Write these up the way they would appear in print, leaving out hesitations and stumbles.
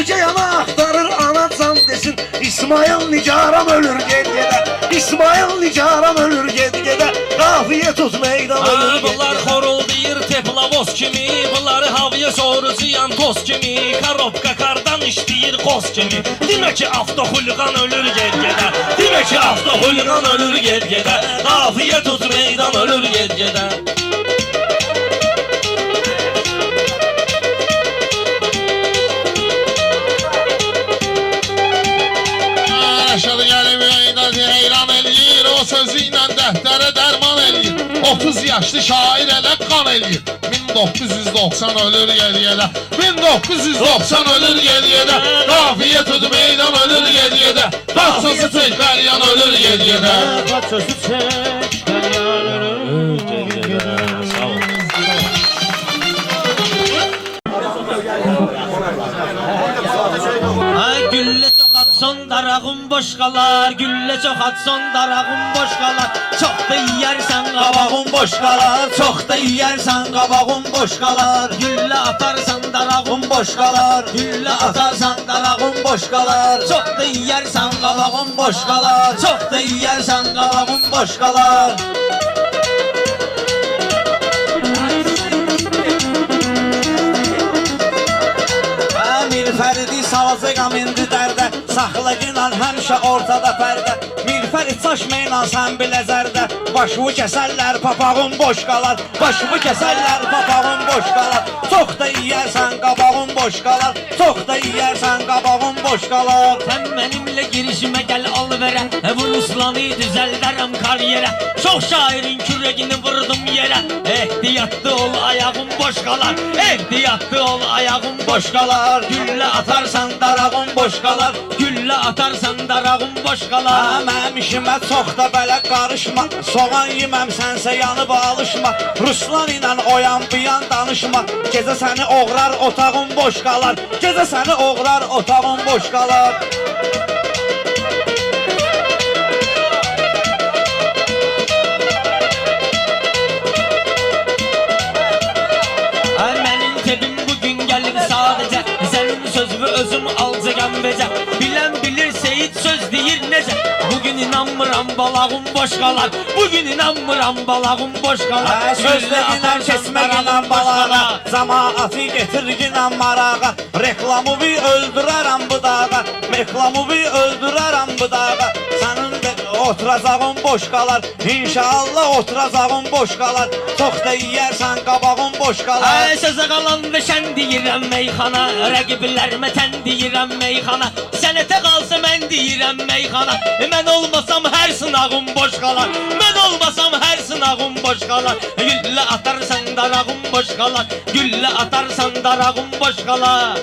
Gece yana aktarır anacan desin İsmail Nicaram ölür ged-gedə İsmail Nicaram ölür ged-gedə Qafiyə tut meydan ölür ged-gedə Bunlar xoruldayır teplavoz kimi Bunları havaya sorucuyan toz kimi Karobka kardan işləyir qoz kimi Demək ki avtoxulqan ölür ged-gedə Demək ki avtoxulqan ölür ged-gedə Qafiyə tut meydan ölür ged-gedə Aşağı gəlib meydan heyran eləyir O sözü ilə dəftərə dərman eləyir 30 yaşlı şair elə qan eləyir 1990 ölür ged-gedə 1990 ölür ged-gedə Qafiyə tut meydan ölür ged-gedə Baxsası çək qəlyan ölür ged-gedə Baxsası çək qəlyan ölür ged-gedə Sağ ol Güllə çox atson darağım boş qalar Güllə çox atson darağım boş qalar Çox da yeyərsən qabağın boş qalar Çox da yeyərsən qabağın boş qalar Güllə atarsan darağın boş qalar Güllə atarsan darağın boş qalar Çox da yeyərsən qabağın boş qalar Çox da yeyərsən qabağın boş qalar Mirfəridi salacaqam indi dərdə Saxlaqınan həmişə ortada pərdə Mirfərid saçmayla sən biləcərdə Başımı kəsərlər papağın boş qalar Başımı kəsərlər papağın boş qalar Çox da yeyərsən qabağın boş qalar Çox da yeyərsən qabağın boş qalar Sən mənimlə girişimə gəl al verə Bu Ruslanı düzəldərəm karyerə Çox şairin kürəyini vurdum yerə Ehtiyatlı ol ayağın boş qalar Ehtiyatlı ol ayağın boş qalar Güllə atarsan darağın boş qalar Güllə atarsan darağın boş qalar Mənim işimə çox da belə qarışma Soğan yeməm sənsə yanıb alışma Ruslan ilə oyan buyan danışma Gecə səni oğrar otağın boş qalar Gecə səni oğrar otağın boş qalar Mənim tebim bugün gəlib sadəcə Sənin sözümü özüm alacağam becə Bilən bilir Seyid söz deyir necə Bugün inanmıram balağım boş qalar Bugün inanmıram balağım boş qalar Sözlərindən kesməklə balağa Cemaatı getirginə marağa Reklamı bir öldürərəm bu dağa Reklamı bir öldürərəm bu dağa Sənin oturacağın boş qalar İnşallah oturacağın boş qalar Çox da yeyərsən qabağın boş qalar Sözə qalan və şən deyirəm meyxana Rəqiblərimə tən deyirəm meyxana Sənətə qalsa mən deyirəm meyxana Mən olmasam hər sınağım boş qalar Mən olmasam hər sınağım boş qalar Güllə atarsan darağım boş qalar Güllə atarsan darağım boş qalar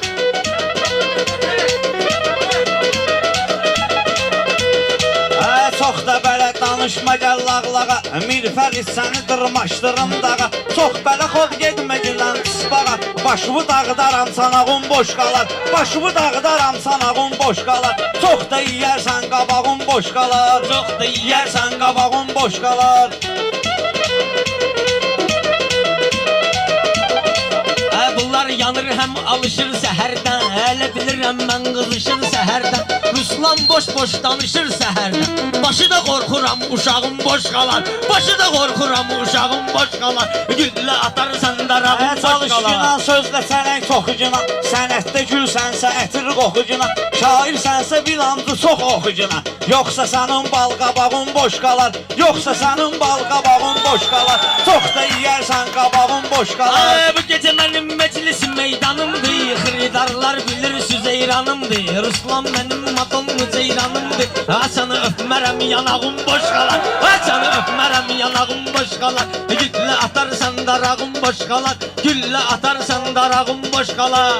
Çox da belə danışma gəl lağlağa Mirfərid səni dırmaşdırım dağa Çox belə xod gedmə gilənısbağa Başımı dağıdaram sanağın boş qalar Başımı dağıdaram sanağın boş qalar Çox da yeyərsən qabağın boş qalar Çox da yeyərsən qabağın boş qalar Bunlar yanır həm alışır səhərdən Hələ bilirəm mən qızışır səhərdən Ruslan boş-boş danışır səhərdən Başı da qorxuram uşağım boş qalar Başı da qorxuram uşağım boş qalar Güllə atarsan darağım boş qalar Çalışqınan sözlə sənək toxucuna Sənətdə gülsənsə ətir qoxucuna Şairsənsə bir andı çox oxucuna Yoxsa sənin bal qabağın boş qalar Yoxsa sənin bal qabağın boş qalar Çox da yeyərsən qabağın boş qalar Bu gecə mənim məclisim meydanımdır Xiridarlar bilir Süzeyranımdır Ruslan mənim madonlu ceyranımdır Açanı öpmərəm yanağım boş qalar Açanı öpmərəm yanağım boş qalar Güllə atarsan darağım boş qalar Güllə atarsan darağım boş qalar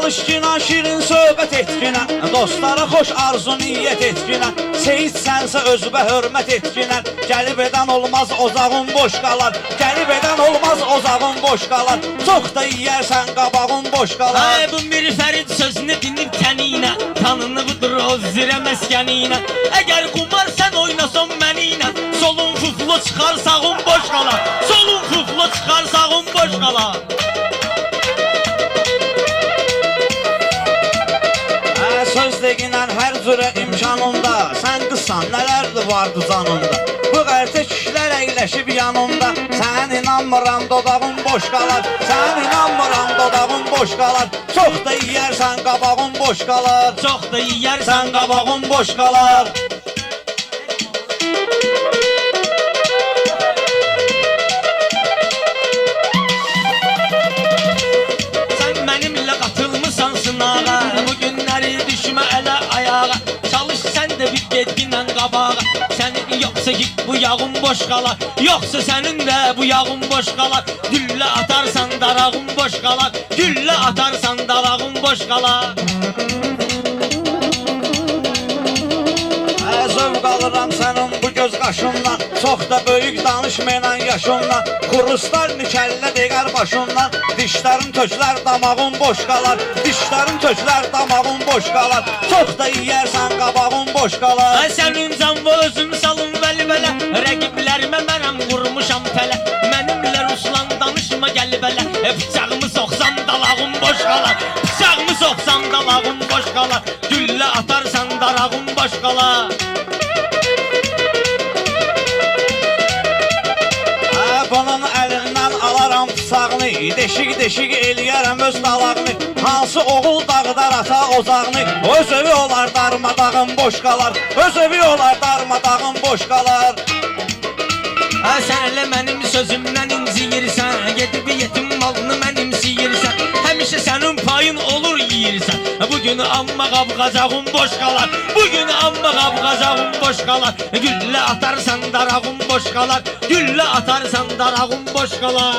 Çalışqına şirin söhbət etkinə Dostlara xoş arzu niyyət etkinə Seyid sənsə özbə hörmət etkinə Gəlib edən olmaz ocağın boş qalar Gəlib edən olmaz ocağın boş qalar Çox da yeyərsən qabağın boş qalar Bu Mirfərid sözünü dinib kəninə Tanınıbdır o zirə məskəninə Əgər qumar sən oynasan məni puflu çıxar sağın boş qalar. Solun puflu çıxar sağın boş qalar. Söz deginən hər cürə imkanında sən qısan nələrdir vardı canında. Bu qərtə kişilər əyləşib yanımda. Sən inanmıram dodağın boş qalar. Sən inanmıram dodağın boş qalar. Çox da yeyərsən qabağın boş qalar. Çox da yeyərsən Sən qabağın boş qalar. Sən mənimlə qatılmısan sınağa. Bu günləri düşmə ələ ayağa. Çalış sən də bir gedginlə qabağa. Sənin yoxsa git bu yağın boş qalar. Yoxsa sənin də bu yağın boş qalar. Güllə atarsan darağın boş qalar. Güllə atarsan darağın boş qalar. Zövq alıram sənin bu göz qaşından. Çox da böyük danışmayla yaşından. Kuruslar nikəllə deqər başından. Dişlərin töklər damağın boş qalar. Dişlərin töklər damağın boş qalar. Çox da yeyərsən qabağın boş qalar. Ay sənin canva özüm salın vəli-vələ. Rəqiblərimə mənəm qurmuşam tələ. Mənimlə Ruslan danışma gəli-vələ. Bıçağımı soxsam dalağım boş qalar. Bıçağımı soxsam dalağım boş qalar. Güllə atarsan darağım boş qalar. Bunun əlindən alaram bıçağını. Deşik-deşik eləyərəm öz dalağını. Hansı oğul dağıdar ata ocağını. Öz evi olar darmadağın boş qalar. Öz evi olar darmadağın boş qalar. Sən elə mənim sözümdən inciyirsən. Gedib yetim malını mənimsiyirsən. Həmişə sənin payın olur yeyirsən. Bugün amma qab-qacağın boş qalar. Bugün amma qab-qacağın boş qalar. Güllə atarsan darağın boş qalar. Güllə atarsan darağın boş qalar.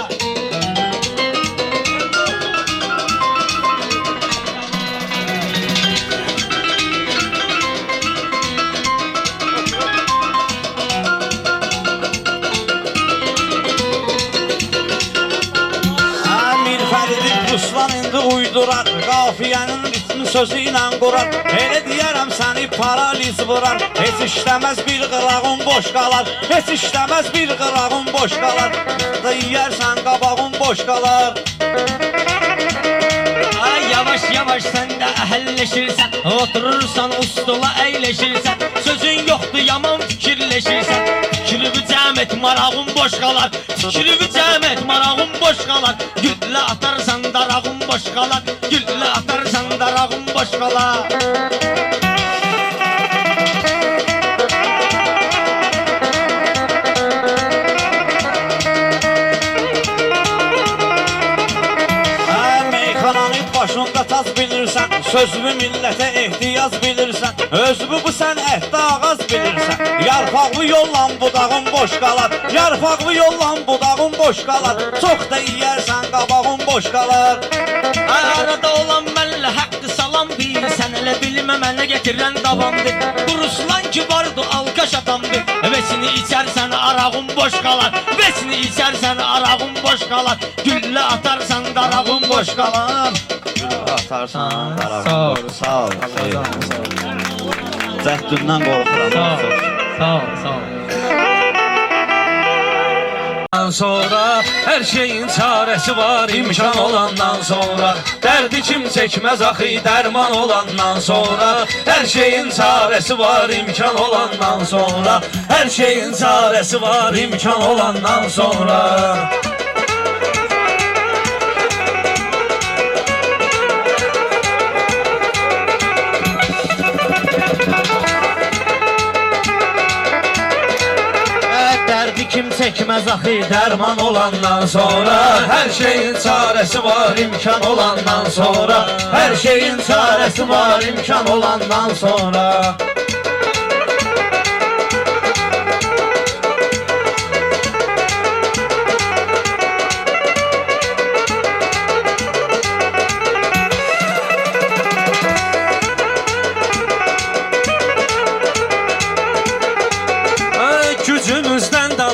Ruslan indi uydurar. Qafiyənin ritmi sözü ilə qurar. Elə deyərəm səni paraliz vurar. Heç işləməz bir qırağın boş qalar. Heç işləməz bir qırağın boş qalar. Da yeyərsən qabağın boş qalar. Ay yavaş-yavaş sən də əhəlləşirsən. Oturursan ustula əyləşirsən. Sözün yoxdur yaman fikirləşirsən. Fikrimi cəm et marağın boş qalar. Fikrimi cəm et marağın boş qalar. Güllə atarsan darağın boş qalar. Güllə atarsan darağın boş qalar. Meyxananı başında taz bilirsən. Sözlü millətə ehtiyac bilirsən. Özümü bu sənətdə ağaz bilirsən. Yarpaqlı yolla budağın boş qalar. Yarpaqlı yolla budağın boş qalar. Çox da yeyərsən qabağın boş qalar. Arada olan mənlə haqqı salam bir. Sən elə bilmə mənə getirən davamdır. Bu Ruslan kibardı alqaş adamdır. Vesini içərsən arağın boş qalar. Vesini içərsən arağın boş qalar. Güllə atarsan darağın boş qalar. Atarsan darağın boş. Sağ ol. Zəhdündən qorxuram. Sağ ol. Sonra hər şeyin çarəsi var imkan olandan sonra. Dərdi kim çəkməz axı dərman olandan sonra. Hər şeyin çarəsi var imkan olandan sonra. Hər şeyin çarəsi var imkan olandan sonra. Kim çəkməz axı Dərman olandan sonra hər şeyin çarəsi var imkan olandan sonra. Hər şeyin çarəsi var imkan olandan sonra.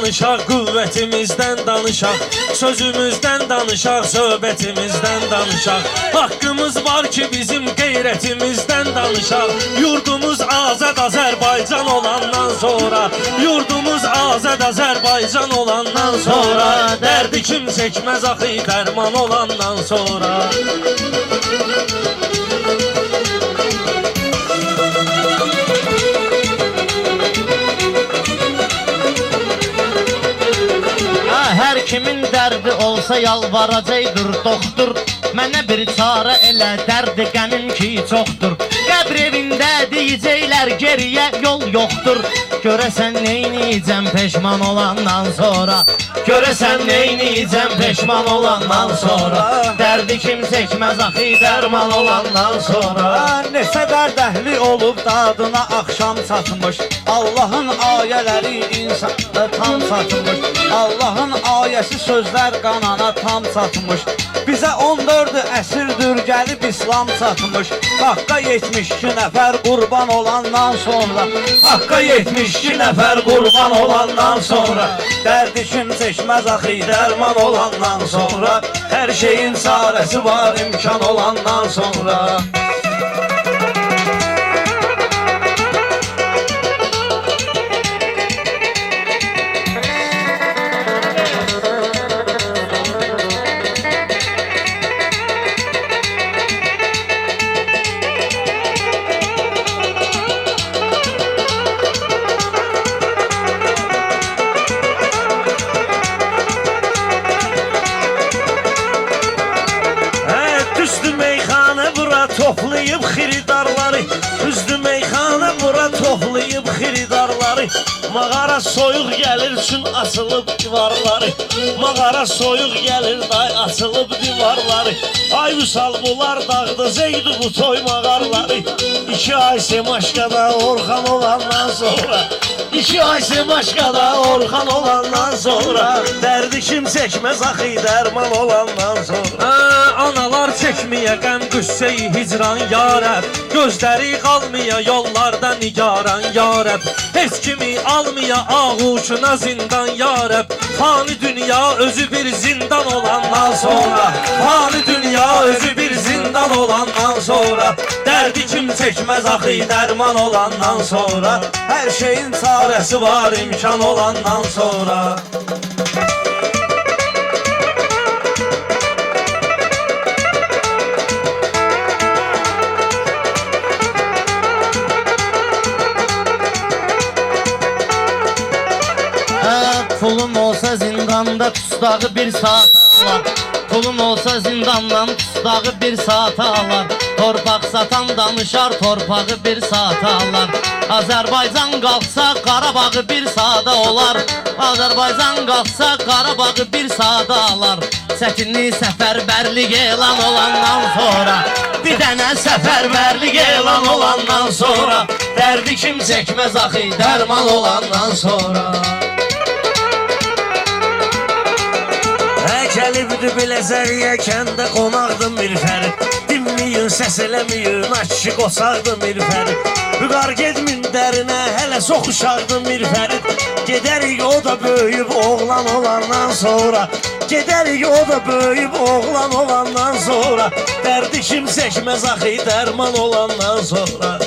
danışaq, qüvvətimizdən danışaq, sözümüzdən danışaq, söhbətimizdən danışaq. Haqqımız var ki bizim qeyrətimizdən danışaq. Yurdumuz azad Azərbaycan olandan sonra, yurdumuz azad Azərbaycan olandan sonra, dərdi kim çəkməz axı dərman olandan sonra. Hər kimin dərdi olsa yalvaracaqdır doktor. Mənə bir çarə elə dərdi qəmim ki çoxdur. Qəbr evində deyəcəklər geriyə yol yoxdur. Görəsən neyniyəcəm peşman olandan sonra, görəsən neyniyəcəm peşman olandan sonra, dərdi kim çəkməz axı dərman olandan sonra. Neçə dərdəhli olub dadına axşam çatmış, Allahın ayələri insana tam çatmış, Allahın ayəsi sözlər qanana tam çatmış. Bizə 14 əsrdir gəlib İslam çatmış. Haqqa 72 nəfər qurban olandan sonra, Haqqa 72 nəfər qurban olandan sonra, dərdi kim çəkməz axı dərman olandan sonra, hər şeyin çarəsi var imkan olandan sonra. Toplayıb xiridarları, üzdü meyxana bura toplayıb xiridarları. Mağara soyuq gəlir üçün açılıb divarları, mağara soyuq gəlir day açılıb divarları. Ay Vüsal bunlar dağdı zeydi bu toy mağarları. 2 ay Semaşkada Orxan olandan sonra, 2 ay Semaşkada Orxan olandan sonra, dərdi kim çəkməz axı dərman olandan sonra. Analar çəkməyə qəm qüssə-i hicran yarəb, gözləri qalmaya yollarda nigaran yarəb, heç kimi almaya ağuşuna zindan yarəb. Fani dünya özü bir zindan olandan sonra, fani dünya özü bir zindan olandan sonra, dərdi kim çəkməz axı dərman olandan sonra, hər şeyin çarəsi var imkan olandan sonra. Pulum olsa zindanda tustağı bir saat alar, pulum olsa zindandan tustağı bir saat alar. Torpaq satan danışar, torpağı bir saat alar. Azərbaycan qalxsa Qarabağı bir saata olar, Azərbaycan qalxsa Qarabağı bir saata alar. Çətinli səfərbərlik elan olandan sonra, bir dənə səfərbərlik elan olandan sonra, dərdi kim çəkməz axı dərman olandan sonra. Gəlibdi Biləcəriyə kəndə qonaqdım bir fərid, dinməyin səs eləməyin aşçı qoçaqdım bir fərid. Vüqar gedmin dərinə hələ çox uşaqdım bir fərid, gedərik o da böyüyüb oğlan olandan sonra, gedərik o da böyüyüb oğlan olandan sonra, dərdi kim çəkməz axı dərman olandan sonra.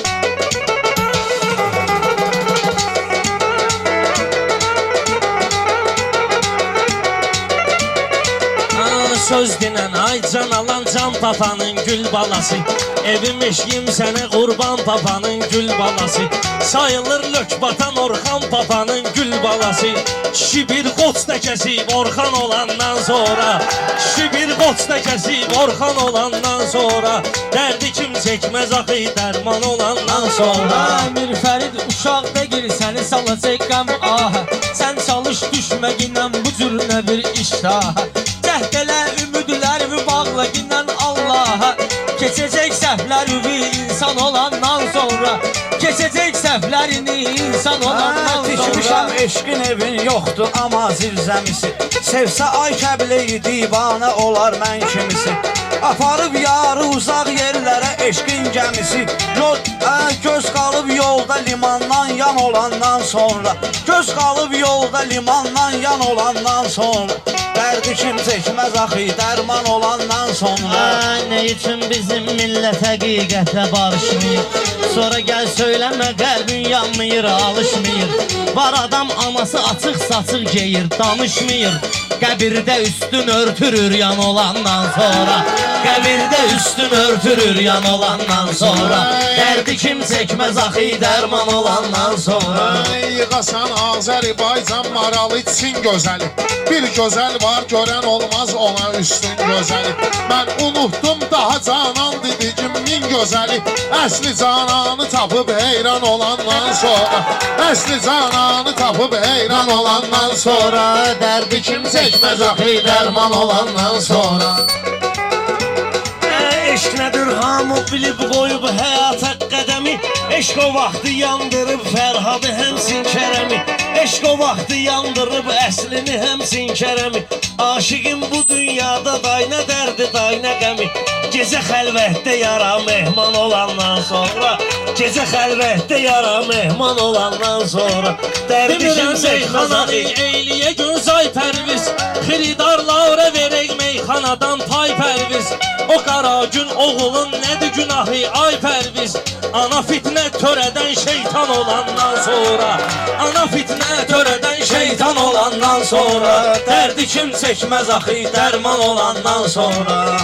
Söz dinən ay can alan can papanın gül balası, evim eşyim sənə qurban papanın gül balası, sayılır lök batan Orxan papanın gül balası. Kişi bir qoç da kəsib Orxan olandan sonra, kişi bir qoç da kəsib Orxan olandan sonra, dərdi kim çəkməz axı dərman olandan sonra. Mir Fərid uşaqda gir səni salacaq qəm ahə, sən çalış düşməginən bu cür nə bir iştahə. Cəhd elə ümidlərimi bağla ginən Allaha, keçəcək səhvlərimi insan olandan sonra, keçəcək səhvlərini insan olandan sonra. Düşmüşəm eşkin evin yoxdur ama zirzəmisi. Sevsə ay kəbleyi divanə olar mən kimisi. Aparıb yarı uzaq yerlərə eşqin gəmisi. Göz qalıb yolda limandan yan olandan sonra. Göz qalıb yolda limandan yan olandan sonra. Dərdi kim çəkməz axı dərman olandan sonra. Ne için bizim millet həqiqətlə barışmıyor? Sonra gel söyləmə qəlbin yanmıyor, alışmıyor. Var adam anası açıq saçıq geyir, danışmıyor. Qəbirdə üstün örtürür yan olandan sonra. Qəbirdə üstün örtürür yan olandan sonra. Dərdi kim çəkməz axı dərman olandan sonra. Yığasan Azərbaycan maralı Çin gözəli. Bir gözəl var görən olmaz ona üstün gözəli. Mən unuttum daha canan dediyim min gözəli. Əsli cananı tapıb heyran olandan sonra. Əsli cananı tapıb heyran olandan sonra. Dərdi kim çəkməz axı dərman olandan sonra. Eşq nədir hamı bilib qoyub həyata qədəmi. Eşq o vaxtı yandırıb Fərhadı həmsin Kərəmi. Eşq o vaxtı yandırıb əslini həmsin Kərəmi. Aşıqım bu dünyada dayna dərdi dayna qəmi. Gecə xəlvətdə yara mehman olandan sonra. Gecə xəlvətdə yara mehman olandan sonra. Dərdi kim çəkməz axı eyliyə göz ay pərviz. Xiridarlara verək meyxanadan pay pərviz. O qara gün oğulun nədir günahı ay pərviz. Ana fitnə törədən şeytan olandan sonra. Ana fitnə törədən şeytan olandan sonra. Dərdi kim çəkməz axı dərman olandan sonra.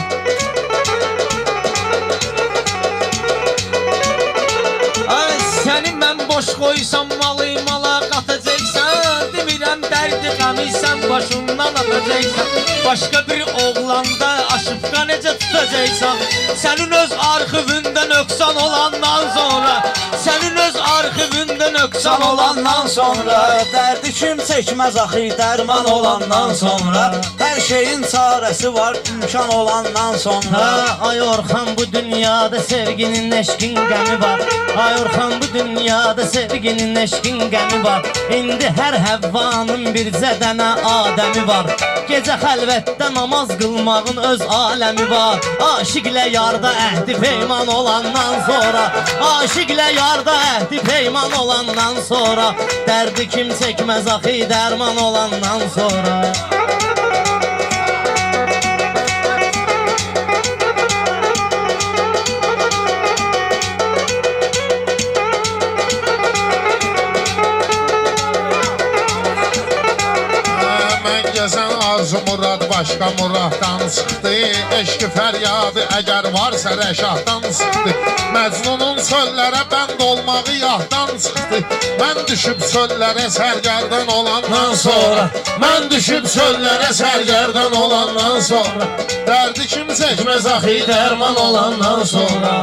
Ay səni mən boş qoysam malı mala qatacaqsan. Demirəm dərdi qəmi sən başından atacaqsan. Başqa bir oğlanda aşıfqa necə tutacaqsan. Sənin öz arxivində nöqsan olandan sonra. Sənin öz arxivində nöqsan olandan sonra. Dərdi kim çəkməz axı dərman olandan sonra. Hər şeyin çarəsi var imkan olandan sonra. Ay Orxan bu dünyada sevginin eşkin qəmi var. Ay Orxan bu dünyada sevginin eşkin qəmi var. İndi hər həvvanın bircə dənə Adəmi var. Gecə xəlvətdə namaz qılmağın öz aləmi var. Aşiqlə yarda əhdi peyman olandan sonra. Aşiqlə yarda əhdi peyman olandan sonra. Dərdi kim çəkməz axı dərman olandan sonra. Gəzən arzu murad başqa muraddan çıxdı. Eşqi fəryadı əgər varsa rəşaddan çıxdı. Məcnunun söllərə bənd olmağı yahdan çıxdı. Mən düşüb söllərə sərgərdən olandan sonra. Mən düşüb söllərə sərgərdən olandan sonra. Dərdi kim çəkməz axı dərman olandan sonra.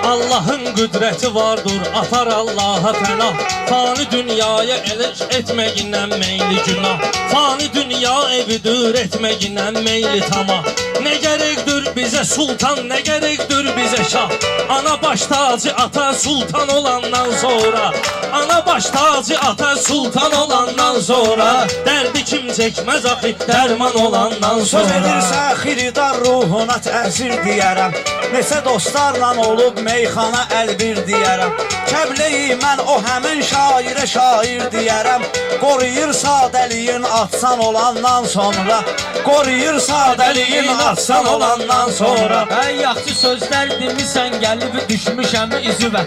Allahın qüdrəti vardır, atar Allaha pənah. Fani dünyaya eləş etməyindən meyli günah. Fani dünya evidir etməyindən meyli tamah. Nə gərəkdir bizə sultan, nə gərəkdir bizə şah. Ana baş tacı ata sultan olandan sonra. Ana baş tacı ata sultan olandan sonra. Dərdi kim çəkməz axı dərman olandan Söz sonra. edirsə xiridar ruhuna təsir deyərəm. Neçə dostlarla olub meyxana əlbir deyərəm. Kəbleyi mən o həmin şairə şair deyərəm. Qoruyur sadəliyin atsan olandan sonra. Qoruyur sadəliyin atsan olandan sonra. Ey yaxşı sözlər demisən gəlib düşmüşəm üzüvə.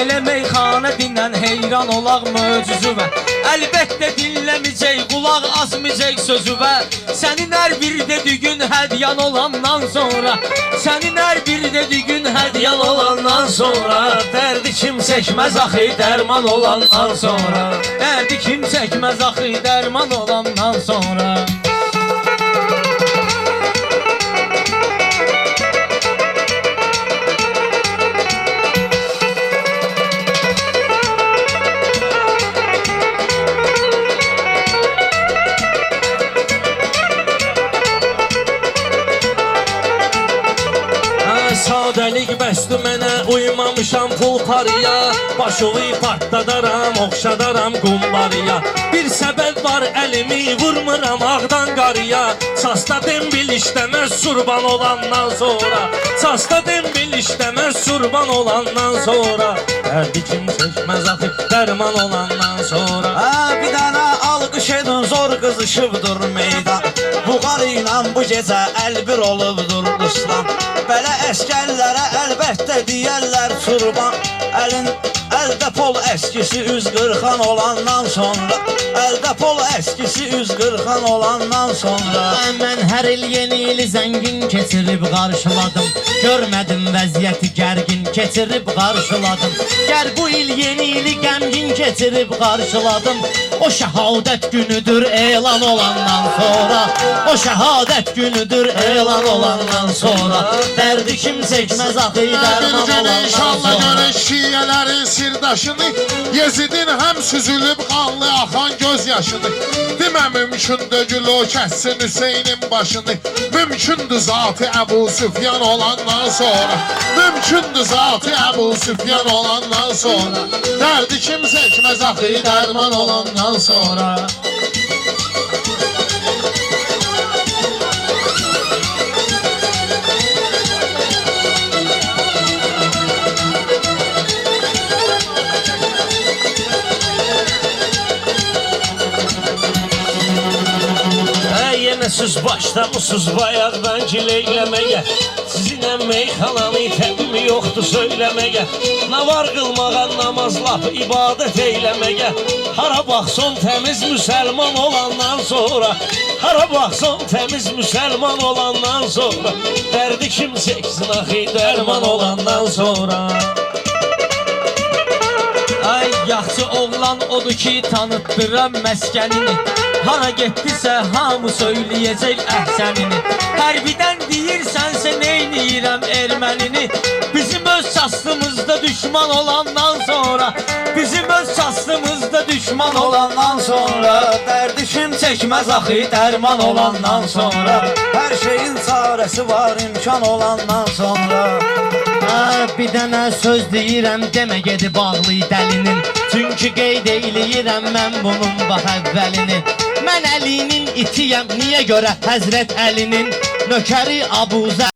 Elə meyxana dinən heyran olaq möcüzüvə. Əlbəttə dinləməyəcək, qulaq asmayacaq sözüvə. Sənin hər bir dediyin hədyan olandan sonra. Sənin hər bir dediyin hədyan olandan sonra. Dərdi kim çəkməz axı dərman olandan sonra. Dərdi kim çəkməz axı dərman olandan sonra. Sadəlik bəsdir mənə, uymamışam pul parıya. Başovu partladaram, oxşadaram qumbarıya. Bir səbəb var əlimi vurmuram ağdan qarıya. Sasta dembil işləməz surban olandan sonra. Sasta dembil işləməz surban olandan sonra. Dərdi kim çəkməz axı dərman olandan sonra. Bir dənə alqış edin, zor qızışıbdır meydan. Bu qarı ilə bu gecə əlbir olubdur Ruslan. Belə əskərlərə əlbəttə deyərlər surban. Əldə pol əskisi üz qırxan olandan sonra. Əldə pol əskisi üz qırxan olandan sonra. Mən hər il yeni ili zəngin keçirib qarşıladım. Görmədim vəziyyəti gərgin keçirib qarşıladım. Gər bu il yeni ili qəmgin keçirib qarşıladım. O şəhadət günüdür elan olandan sonra. O şəhadət günüdür elan olandan sonra. Dərdi kim çəkməz axı Bir dərman gün olandan inşallah sonra. görək şiələrin sirdaşını. Yezidin həm süzülüb qanlı axan göz yaşını. Demə mümkündür gül o kəssin Hüseynin başını. Mümkündür zatı Əbu Süfyan olandan sonra. Mümkündür zatı Əbu Süfyan olandan sonra. Dərdi kim çəkməz axı dərman olandan sonra. Yenə siz başlamışsınız bayaqdan gileyləməyə. Sizinlə meyxananı təbimi yoxdur söyləməyə. Nə var qılmağa namaz laf ibadət eyləməyə. Hara baxson təmiz müsəlman olandan sonra. Hara baxson təmiz müsəlman olandan sonra. Dərdi kim çəksin axı dərman olandan sonra. Ay yaxşı oğlan odur ki tanıtdıram məskənini. Hara getdisə hamı söyləyəcək əhsənini. Hərbidən deyirsənsə neyniyirəm ermənini. Bizim öz şaslımızda düşman olandan sonra. Bizim öz şaslımızda düşman Olandan sonra dərdi kim çəkməz axı dərman olandan sonra. Hər şeyin çarəsi var imkan olandan sonra. Bir dənə söz deyirəm demə gedib ağlı dəlinin. Çünki qeyd eləyirəm mən bunun bax əvvəlini. Mən Əlinin itiyəm niyə görə Həzrət Əlinin nökəri Abu Zər